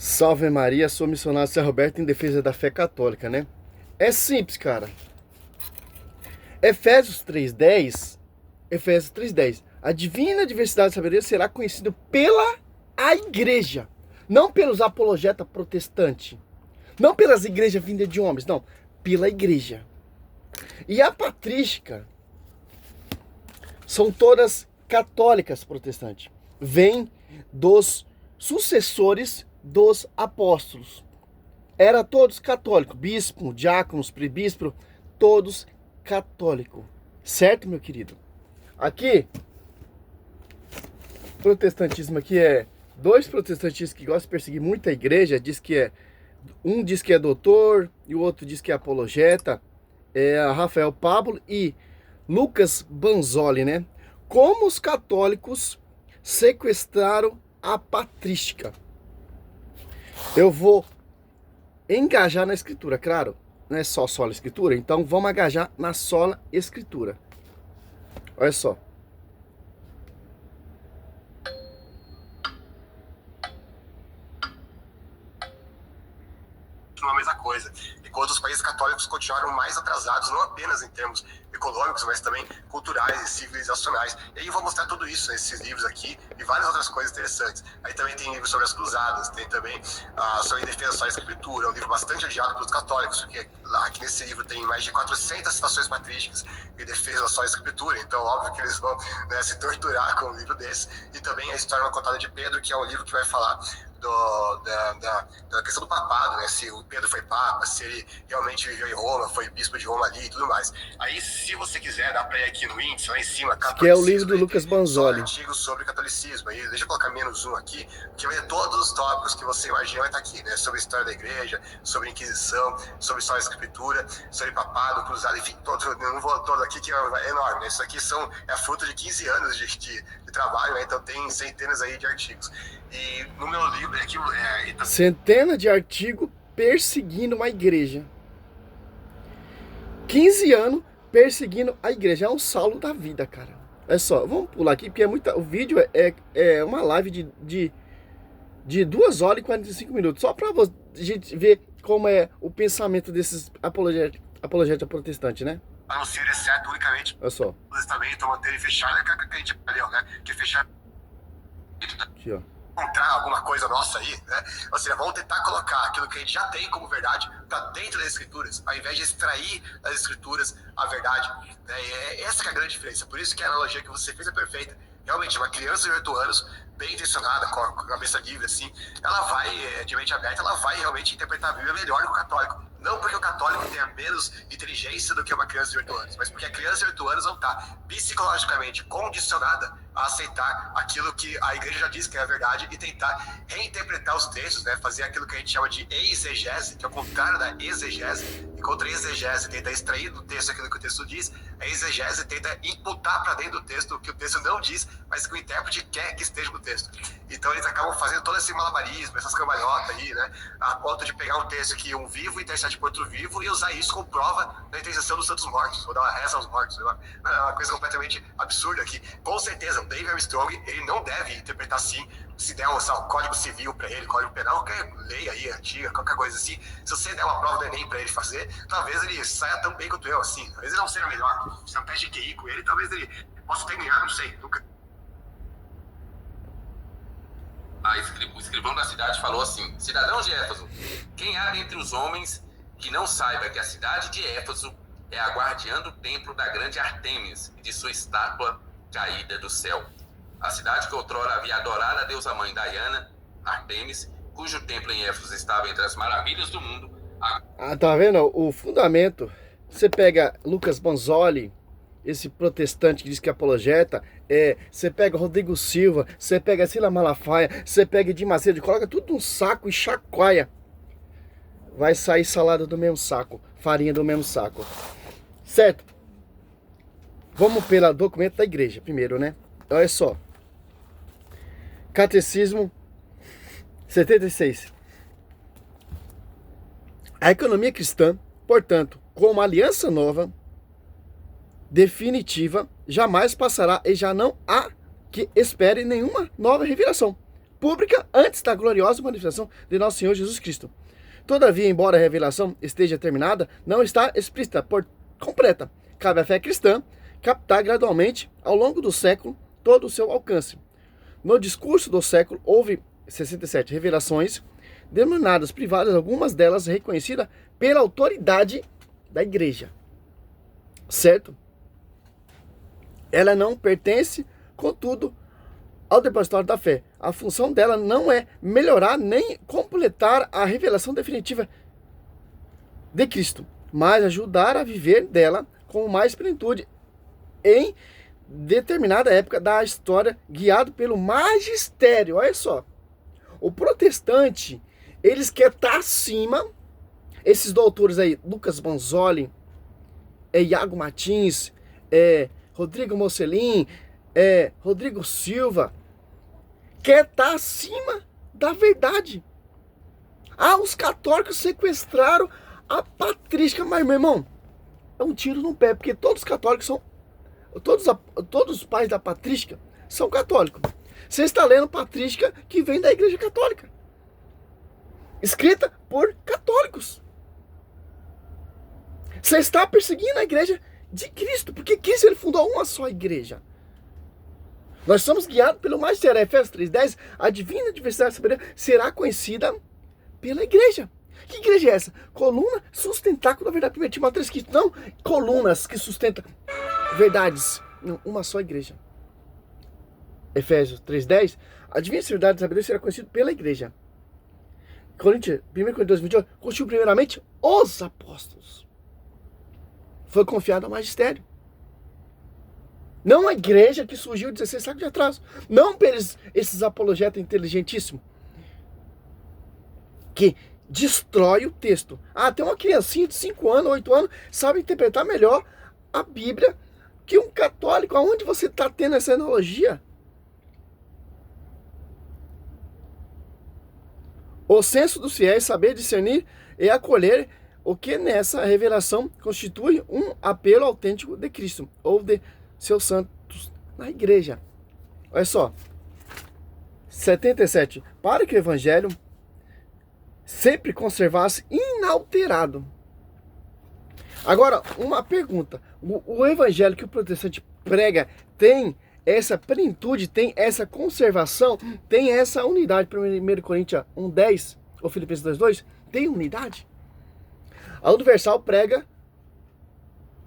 Salve Maria, sou missionário Zé Roberto em defesa da fé católica, né? É simples, cara. Efésios 3:10, Efésios 3:10. A divina diversidade de sabedoria será conhecida pela a igreja, não pelos apologetas protestantes, não pelas igrejas vindas de homens, não, pela igreja. E a patrística são todas católicas protestantes. Vêm dos sucessores dos apóstolos. Era todos católicos, bispo, diáconos, presbítero, todos católicos. Certo, meu querido? Aqui, protestantismo aqui é dois protestantistas que gostam de perseguir muito a igreja, um diz que é doutor e o outro diz que é apologeta, é Rafael Pablo e Lucas Banzoli, né? Como os católicos sequestraram a patrística. Eu vou engajar na escritura, claro, não é só sola escritura, então vamos engajar na sola escritura. Olha só. A mesma coisa, enquanto os países católicos continuaram mais atrasados, não apenas em termos econômicos, mas também culturais e civilizacionais. E aí eu vou mostrar tudo isso nesses livros aqui e várias outras coisas interessantes. Aí também tem livros sobre as cruzadas, tem também sobre a defesa da escritura, um livro bastante odiado pelos católicos, porque lá aqui nesse livro tem mais de 400 citações patrísticas e defesa da só escritura, então óbvio que eles vão, né, se torturar com um livro desse. E também a História Contada de Pedro, que é um livro que vai falar da questão do papado, né? Se o Pedro foi papa, se ele realmente viveu em Roma, foi bispo de Roma ali e tudo mais. Aí, se você quiser, dá pra ir aqui no índice, lá em cima, que é o livro do Lucas Banzoli. Artigos sobre catolicismo. Aí, deixa eu colocar -1 aqui, que vai ter todos os tópicos que você imagina vai estar aqui, né? Sobre a história da igreja, sobre a Inquisição, sobre história da escritura, sobre papado, cruzado, enfim, eu não vou todo aqui, que é enorme, né? Isso aqui é fruto de 15 anos de trabalho, né? Então tem centenas aí de artigos. E no meu livro aqui centenas de artigos perseguindo uma igreja. 15 anos perseguindo a igreja. É um saldo da vida, cara. É só, vamos pular aqui, porque o vídeo é uma live de 2 horas e 45 minutos. Só pra a gente ver como é o pensamento desses apologetas protestantes, né? A não ser exceto unicamente olha só. O testamento, manterem fechado, que a gente aprendeu, né? Que fechar aqui, ó. Encontrar alguma coisa nossa aí, né? Ou seja, vamos tentar colocar aquilo que a gente já tem como verdade para dentro das escrituras, ao invés de extrair das escrituras a verdade, né? E essa que é a grande diferença. Por isso que a analogia que você fez é perfeita. Realmente, uma criança de 8 anos, bem intencionada, com a cabeça livre, assim, ela vai, de mente aberta, ela vai realmente interpretar a Bíblia melhor do que o católico. Não porque o católico tenha menos inteligência do que uma criança de 8 anos, mas porque a criança de 8 anos não está psicologicamente condicionada a aceitar aquilo que a igreja já diz que é a verdade e tentar reinterpretar os textos, né? Fazer aquilo que a gente chama de exegese, que é o contrário da exegese. Enquanto a exegese tenta extrair do texto aquilo que o texto diz, a exegese tenta imputar para dentro do texto o que o texto não diz, mas que o intérprete quer que esteja no texto. Então eles acabam fazendo todo esse malabarismo, essas cambalhotas aí, né? A ponto de pegar um texto que um vivo intercede por outro vivo e usar isso como prova da intercessão dos santos mortos, ou da reza aos mortos. É uma coisa completamente absurda aqui. Com certeza, o David Armstrong, ele não deve interpretar assim. Se der um código civil para ele, código penal, qualquer lei aí antiga, qualquer coisa assim, se você der uma prova do Enem para ele fazer, talvez ele saia tão bem quanto eu, assim. Talvez ele não seja melhor. Se é um teste de QI com ele, talvez ele possa terminar, não sei, nunca. O escrivão da cidade falou assim: cidadãos de Éfeso, quem há dentre os homens que não saiba que a cidade de Éfeso é a guardiã do templo da grande Artemis e de sua estátua caída do céu? A cidade que outrora havia adorado a deusa mãe Diana, Artemis, cujo templo em Éfeso estava entre as maravilhas do mundo. Tá vendo? O fundamento. Você pega Lucas Banzoli, esse protestante que diz que é apologeta, você pega Rodrigo Silva, você pega Sila Malafaia, você pega Edir Macedo, coloca tudo num saco e chacoalha. Vai sair salada do mesmo saco, farinha do mesmo saco. Certo? Vamos pelo documento da igreja primeiro, né? Olha só. Catecismo 76. A economia cristã, portanto, como aliança nova, definitiva, jamais passará e já não há que espere nenhuma nova revelação. pública antes da gloriosa manifestação de nosso Senhor Jesus Cristo. Todavia, embora a revelação esteja terminada, não está explícita por completa. Cabe à fé cristã captar gradualmente, ao longo do século, todo o seu alcance. No discurso do século, houve 67 revelações, denominadas privadas, algumas delas reconhecidas pela autoridade da igreja. Certo? Ela não pertence, contudo, ao depositório da fé. A função dela não é melhorar nem completar a revelação definitiva de Cristo, mas ajudar a viver dela com mais plenitude em determinada época da história, guiado pelo magistério. Olha só, o protestante, eles querem estar acima, esses doutores aí, Lucas Banzoli, Iago Martins, Rodrigo Mocelin, Rodrigo Silva, quer estar acima da verdade. Ah, os católicos sequestraram a patrística, mas, meu irmão, é um tiro no pé, porque todos os católicos são, todos os pais da patrística são católicos. Você está lendo patrística que vem da Igreja Católica, escrita por católicos. Você está perseguindo a Igreja de Cristo, porque Cristo ele fundou uma só igreja. Nós somos guiados pelo magistério. Efésios 3:10, a divina diversidade da sabedoria será conhecida pela igreja. Que igreja é essa? Coluna sustentáculo da verdade. 1 Timóteo 3,15. Não colunas que sustentam verdades. Não, uma só igreja. Efésios 3:10, a divina verdade da sabedoria será conhecida pela igreja. 1 Coríntios 28, constituiu primeiramente os apóstolos. Foi confiado ao magistério. Não a igreja que surgiu 16 séculos de atraso. Não pelos esses apologetas inteligentíssimos que destrói o texto. Ah, tem uma criancinha de 5 anos, 8 anos, sabe interpretar melhor a Bíblia que um católico. Aonde você está tendo essa analogia? O senso dos fiéis, saber discernir e acolher o que nessa revelação constitui um apelo autêntico de Cristo ou de seus santos na igreja. Olha só, 77. Para que o evangelho sempre conservasse inalterado. Agora, uma pergunta. O evangelho que o protestante prega tem essa plenitude, tem essa conservação, tem essa unidade? 1 Coríntios 1:10 ou Filipenses 2:2 tem unidade? A universal prega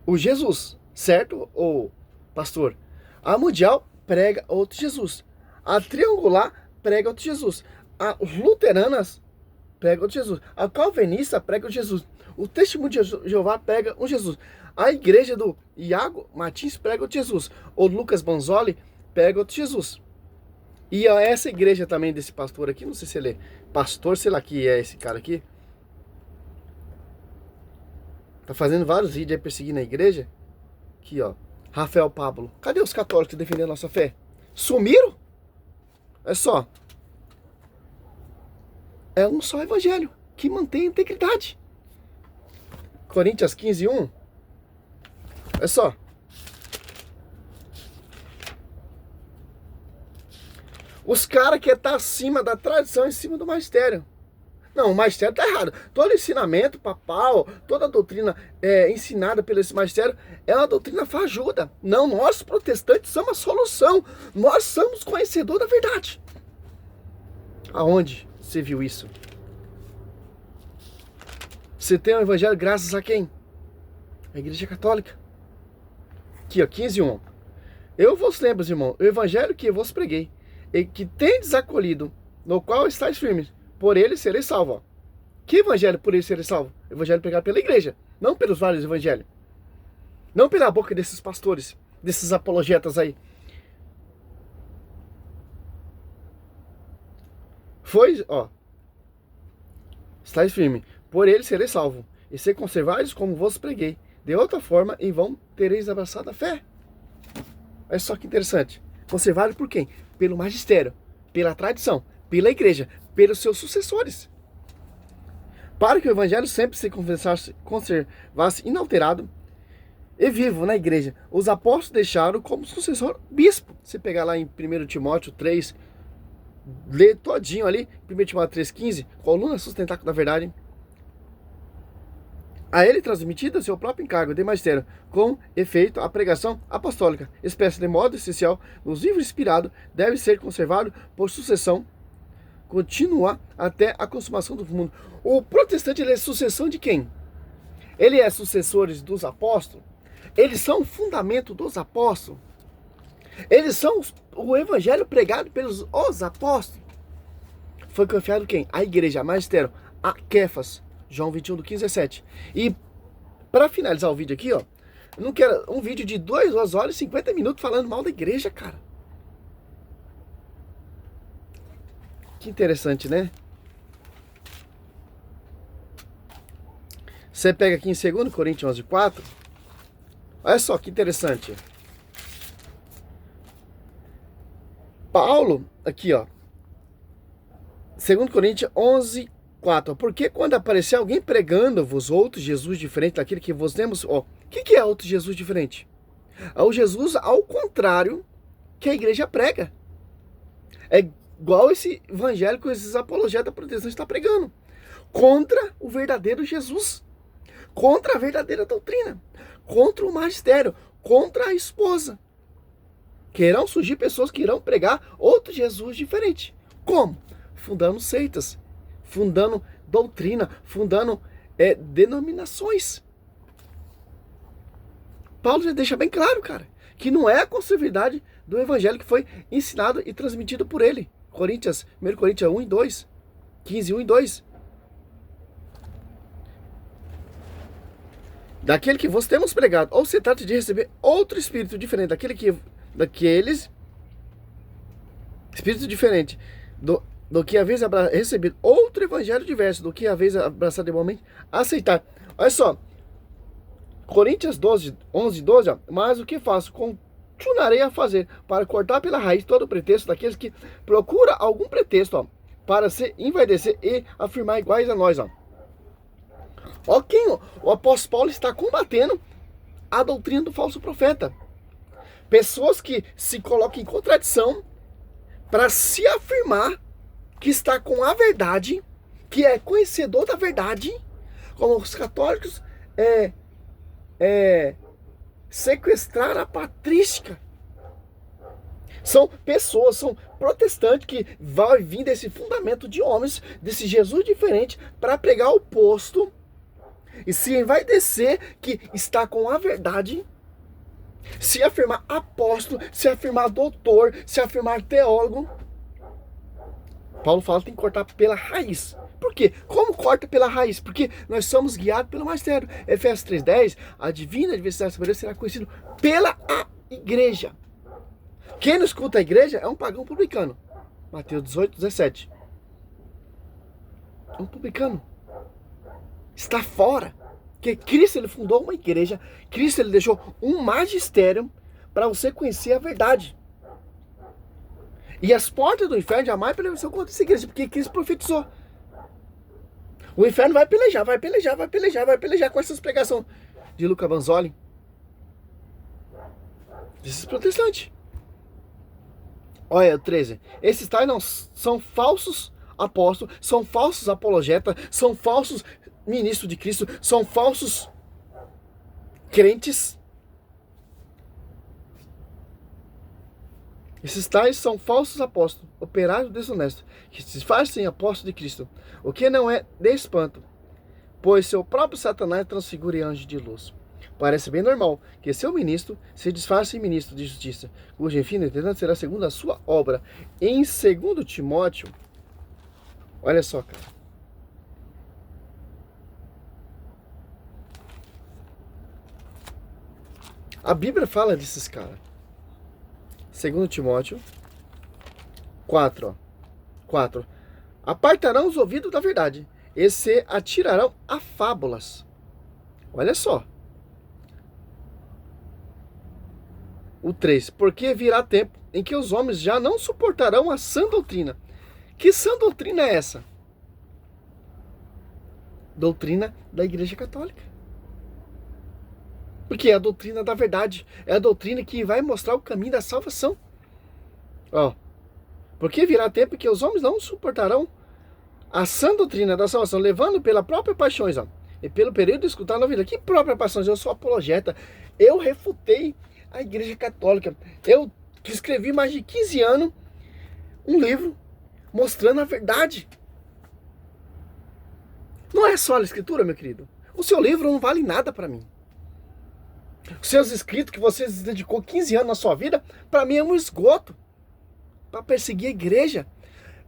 o Jesus, certo, ô pastor? A mundial prega outro Jesus. A triangular prega outro Jesus. As luteranas pregam outro Jesus. A calvinista prega outro Jesus. O testemunho de Jeová prega um Jesus. A igreja do Iago Martins prega outro Jesus. O Lucas Banzoli prega outro Jesus. E essa igreja também desse pastor aqui, não sei se ele é pastor, sei lá que é esse cara aqui. Tá fazendo vários vídeos aí perseguindo a igreja. Aqui, ó. Rafael Pablo. Cadê os católicos que defendem a nossa fé? Sumiram? É só. É um só evangelho que mantém a integridade. Coríntios 15:1. É só. Os caras querem estar acima da tradição, em cima do magistério. Não, o magistério está errado. Todo ensinamento papal, toda a doutrina ensinada pelo esse magistério é uma doutrina fajuda. Não, nós protestantes somos a solução. Nós somos conhecedores da verdade. Aonde você viu isso? Você tem o evangelho graças a quem? A Igreja Católica. Aqui, ó, 15:1. Eu vos lembro, irmão, o evangelho que eu vos preguei, e que tendes acolhido, no qual estáis firmes, por ele sereis salvo. Que evangelho por ele sereis salvo? Evangelho pregado pela igreja, não pelos vários evangelhos. Não pela boca desses pastores, desses apologetas aí. Foi, ó. Estáis firme, por ele sereis salvo, e se conservares como vos preguei. De outra forma, em vão tereis abraçado a fé. Olha só que interessante. Conservado por quem? Pelo magistério, pela tradição, pela igreja, pelos seus sucessores. Para que o evangelho sempre se conservasse inalterado e vivo na igreja, os apóstolos deixaram como sucessor bispo. Se pegar lá em 1 Timóteo 3, Lê todinho ali, 1 Timóteo 3,15, coluna sustentáculo da verdade. A ele transmitida seu próprio encargo de magistério, com efeito, a pregação apostólica, expressa de modo essencial nos livros inspirados, deve ser conservado por sucessão contínua até a consumação do mundo. O protestante, ele é sucessão de quem? Ele é sucessor dos apóstolos? Eles são o fundamento dos apóstolos? Eles são o evangelho pregado pelos os apóstolos? Foi confiado quem? A igreja, a magistério, a Kefas. João 21, do 15 a 7. E para finalizar o vídeo aqui, ó, eu não quero um vídeo de 2 horas e 50 minutos falando mal da igreja, cara. Que interessante, né? Você pega aqui em 2 Coríntios 11, 4. Olha só que interessante. Paulo, aqui ó. 2 Coríntios 11, 4. Porque quando aparecer alguém pregando-vos outro Jesus diferente daquele que vos temos... Ó, o que é outro Jesus diferente? É o Jesus ao contrário que a igreja prega. É igual esse evangelho que esses apologetas protestantes estão pregando. Contra o verdadeiro Jesus. Contra a verdadeira doutrina. Contra o magistério. Contra a esposa. Querão surgir pessoas que irão pregar outro Jesus diferente. Como? Fundando seitas. Fundando doutrina, fundando denominações. Paulo já deixa bem claro, cara, que não é a conservidade do evangelho que foi ensinado e transmitido por ele. 1 Coríntios 1 e 2, 15, 1 e 2. Daquele que vos temos pregado, ou se trata de receber outro espírito diferente daqueles, espírito diferente do que a vez recebido outro evangelho diverso, do que a vez abraçado igualmente, aceitar. Olha só, Coríntios 12, 11 e 12, ó, mas o que faço? Continuarei a fazer, para cortar pela raiz todo o pretexto daqueles que procuram algum pretexto, ó, para se envaidecer e afirmar iguais a nós. Ó quem o apóstolo Paulo está combatendo a doutrina do falso profeta. Pessoas que se colocam em contradição para se afirmar que está com a verdade, que é conhecedor da verdade, como os católicos sequestrar a patrística. São pessoas, são protestantes que vão vir desse fundamento de homens, desse Jesus diferente, para pregar o oposto e se vai descer que está com a verdade, se afirmar apóstolo, se afirmar doutor, se afirmar teólogo. Paulo fala que tem que cortar pela raiz. Por quê? Como corta pela raiz? Porque nós somos guiados pelo magistério. Efésios 3,10, a divina diversidade sabedoria será conhecido pela igreja. Quem não escuta a igreja é um pagão publicano. Mateus 18, 17. É um publicano. Está fora. Porque Cristo, ele fundou uma igreja. Cristo, ele deixou um magistério para você conhecer a verdade. E as portas do inferno jamais prevalecerão contra essa igreja, porque Cristo profetizou. O inferno vai pelejar com essas pregações de Luca Banzoli. Desses protestantes. Olha, o 13. Esses tais não são falsos apóstolos, são falsos apologetas, são falsos ministros de Cristo, são falsos crentes. Esses tais são falsos apóstolos, operários desonestos, que se fazem apóstolos de Cristo, o que não é de espanto, pois seu próprio Satanás transfigura em anjo de luz. Parece bem normal que seu ministro se disfarce em ministro de justiça, cujo fim, entretanto, será segundo a sua obra. Em 2 Timóteo, olha só, cara. A Bíblia fala desses caras. 2 Timóteo 4, ó. 4. Apartarão os ouvidos da verdade e se atirarão a fábulas. Olha só. O 3. Porque virá tempo em que os homens já não suportarão a sã doutrina. Que sã doutrina é essa? Doutrina da Igreja Católica. Porque é a doutrina da verdade. É a doutrina que vai mostrar o caminho da salvação. Ó. Porque virá tempo que os homens não suportarão a sã doutrina da salvação, levando pela própria paixões, ó, e pelo período de escutar a vida. Que própria paixões? Eu sou apologeta. Eu refutei a Igreja Católica. Eu escrevi mais de 15 anos um livro mostrando a verdade. Não é só a Escritura, meu querido. O seu livro não vale nada para mim. Os seus escritos que você dedicou 15 anos na sua vida, para mim é um esgoto. Para perseguir a igreja.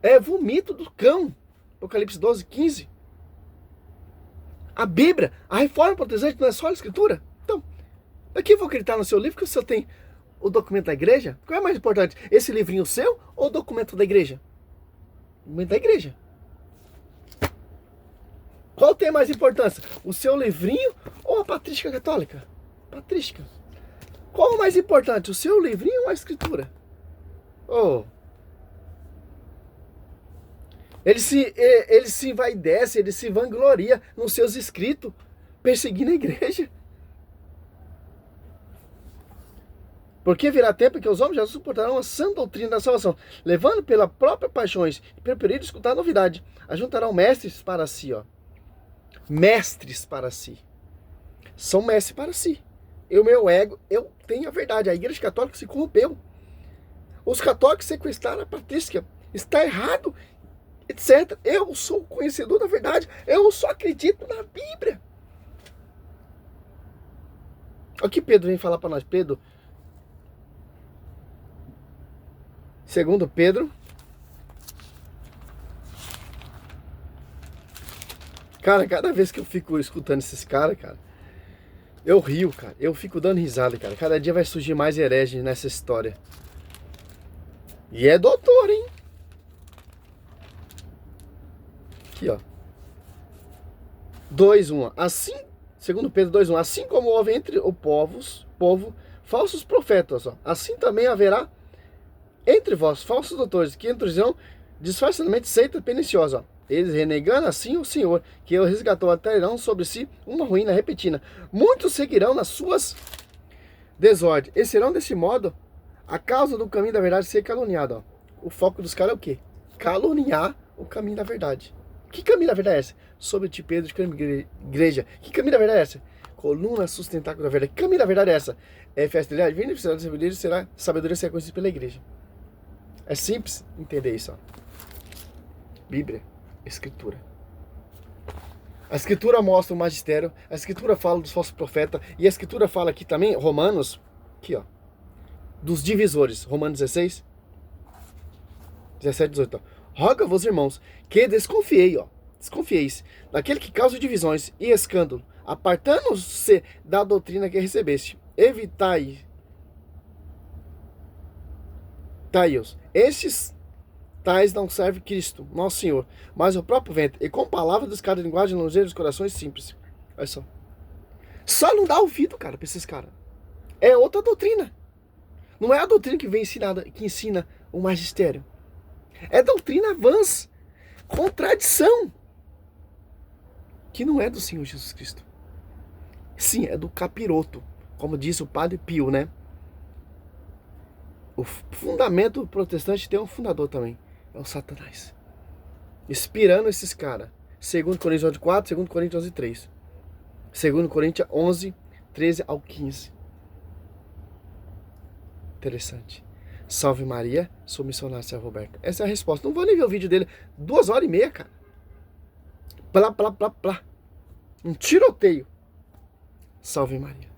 É vomito do cão. Apocalipse 12, 15. A Bíblia, a Reforma Protestante não é só a Escritura? Então, aqui eu vou acreditar no seu livro que o senhor tem o documento da igreja? Qual é mais importante? Esse livrinho seu ou o documento da igreja? O documento da igreja. Qual tem mais importância? O seu livrinho ou a patrística católica? Patrística. Qual é mais importante? O seu livrinho ou a escritura? Oh. Ele se envaidece, ele se vangloria nos seus escritos, perseguindo a igreja. Porque virá tempo que os homens já suportarão a sã doutrina da salvação, levando pela própria paixões e pelo período de escutar a novidade. Ajuntarão mestres para si, ó. Mestres para si. São mestres para si. O meu ego, eu tenho a verdade. A igreja católica se corrompeu. Os católicos sequestraram a patrística. Está errado, etc. Eu sou conhecedor da verdade. Eu só acredito na Bíblia. Olha o que Pedro vem falar para nós. Pedro, segundo Pedro, cara, cada vez que eu fico escutando esses caras, cara, eu rio, cara. Eu fico dando risada, cara. Cada dia vai surgir mais hereges nessa história. E é doutor, hein? Aqui, ó. 2:1. Assim, segundo Pedro 2:1, assim como houve entre o povo falsos profetas, ó, assim também haverá entre vós falsos doutores, que introduzirão disfarçadamente seita perniciosa, ó. Eles renegando assim o Senhor, que o resgatou, atrairão sobre si uma ruína repentina. Muitos seguirão nas suas desordens, e serão desse modo a causa do caminho da verdade ser caluniado. Ó. O foco dos caras é o quê? Caluniar o caminho da verdade. Que caminho da verdade é esse? Sobre ti, Pedro, de caminho igreja. Que caminho da verdade é esse? Coluna sustentáculo da verdade. Que caminho da verdade é essa? É festa de vindo e será sabedoria ser conhecida pela igreja. É simples entender isso. Ó. Bíblia, Escritura. A Escritura mostra o magistério. A Escritura fala dos falsos profetas. E a Escritura fala aqui também, Romanos, aqui ó, dos divisores. Romanos 16, 17, 18. Ó. Roga-vos, irmãos, que desconfieis daquele que causa divisões e escândalo, apartando-se da doutrina que recebeste. Evitai-os. Estes tais não servem Cristo, nosso Senhor, mas o próprio vento, e com palavras dos caras de linguagem longeira dos corações simples. Olha só. Só não dá ouvido, cara, pra esses caras. É outra doutrina. Não é a doutrina que vem ensinada, que ensina o magistério. É doutrina vãs, contradição, que não é do Senhor Jesus Cristo. Sim, é do capiroto, como disse o Padre Pio, né? O fundamento protestante tem um fundador também, é o Satanás. Inspirando esses caras. 2 Coríntios 4, 2 Coríntios 11, 3. 2 Coríntios 11, 13 ao 15. Interessante. Salve Maria, sou missionário Sérgio Roberto. Essa é a resposta. Não vou nem ver o vídeo dele. 2h30, cara. Plá. Um tiroteio. Salve Maria.